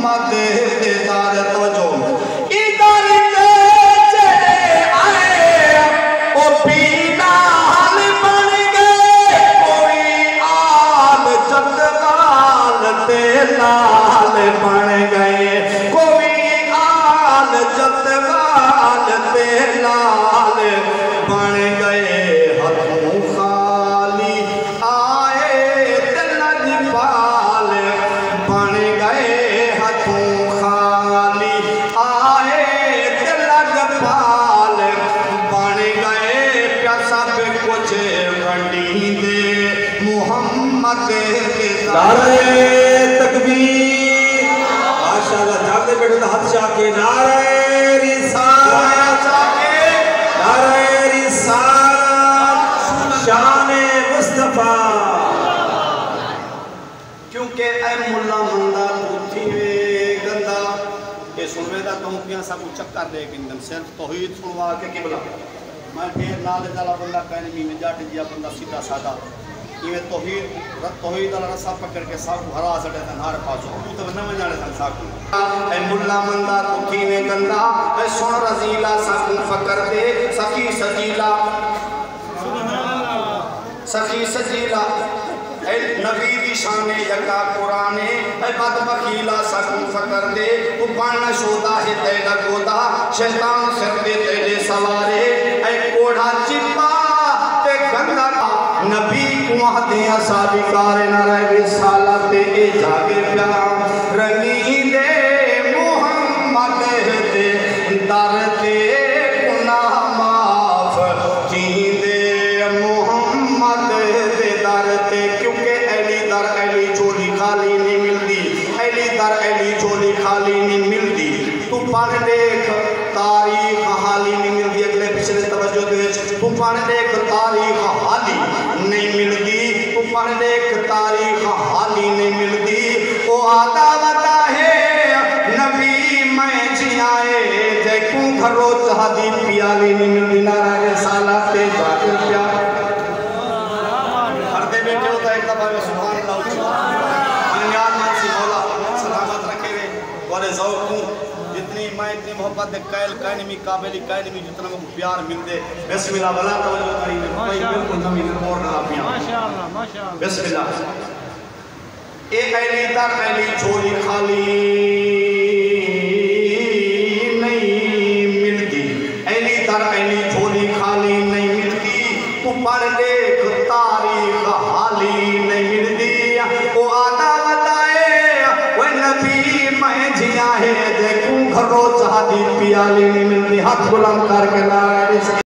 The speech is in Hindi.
मोहम्मद दीदार तवज्जो इधर चले आए ओ बिलाल बन गए कोई आल जतलाल ते लाल बन गए कोई आल जतलाल ते लाल बन गए हथों खाली आए दिल पाल बन गए हथों खाली आए दिल पाल बन गए क्या सब कुछ वंडी दे मोहम्मद नारे तकबीर माशाअल्लाह जाते बेटे तो हाथ जाके नारे रिसालत नारे रिसालत शान मुस्तफा क्योंकि ऐ मुल्ला मंदा उठी वे गंदा ये सुनवेदा तो किया सब चक्कर दे किंदन सिर्फ तौहीद सुनवा के किबला मैं ढेर नाल वाला बंदा कहने में जाट जिया बंदा सीधा सादा ये तौहीद वाला रस्सा पकड़ के सब हरा सटे तन हर पासो तू तो न जाने तन सब ऐ मुल्ला मंदा उठी वे गंदा ऐ सुन रजीला सब फकर दे सखी सजीला सखी सजीला ऐ नबी दी शान यका कुराने ऐ बद बखीला सकूं फकर दे तू बन शोदा है तेरा गोदा शैतान सिर दे तेरे सवारे ऐ कोढ़ा चिप्पा ते गंदा नबी को आते साबिकार न रहे रिसालत ते ए जागे प्या रंगी दे मोहम्मद दे दर ते गुनाह माफ कींदे मोहम्मद दे दर ते क्योंकि ऐली दर ऐली चोली खाली नहीं मिलती ऐली दर ऐली चोली खाली नहीं मिलती तू पढ़ देख तारीख हाली नहीं मिलती अगले पिछले तवज्जो दे तू पढ़ देख तारीख हाली नहीं मिलती तू पढ़ देख तारीख हाली नहीं मिलती ओ आता बता है नबी मैं जियाए जैकू घरो चाहती पियाली नहीं मिलती नारा रिसालत ते जाके प्यार हर दे बेटे होता एक दफा सुभान अल्लाह अनयान सी मौला सलामत रखे रे और ज़ौक़ जितनी मैं इतनी मोहब्बत कैल कायनमी काबिली कायनमी जितना मुझे प्यार मिल दे बिस्मिल्लाह वाला तवज्जो करी भाई बिल्कुल नमी और ना पिया माशाअल्लाह माशाअल्लाह बिस्मिल्लाह ए ऐली दर ऐली छोरी खाली नहीं मिलती ऐली दर ऐली छोरी खाली नहीं मिलती तू पढ़ देख तारीख हाली नहीं मिलती ओ आता बताए वो नबी मैं जिया है देखूं घरों चाहती पियाली नहीं मिलती हाथ बुलंद करके नारे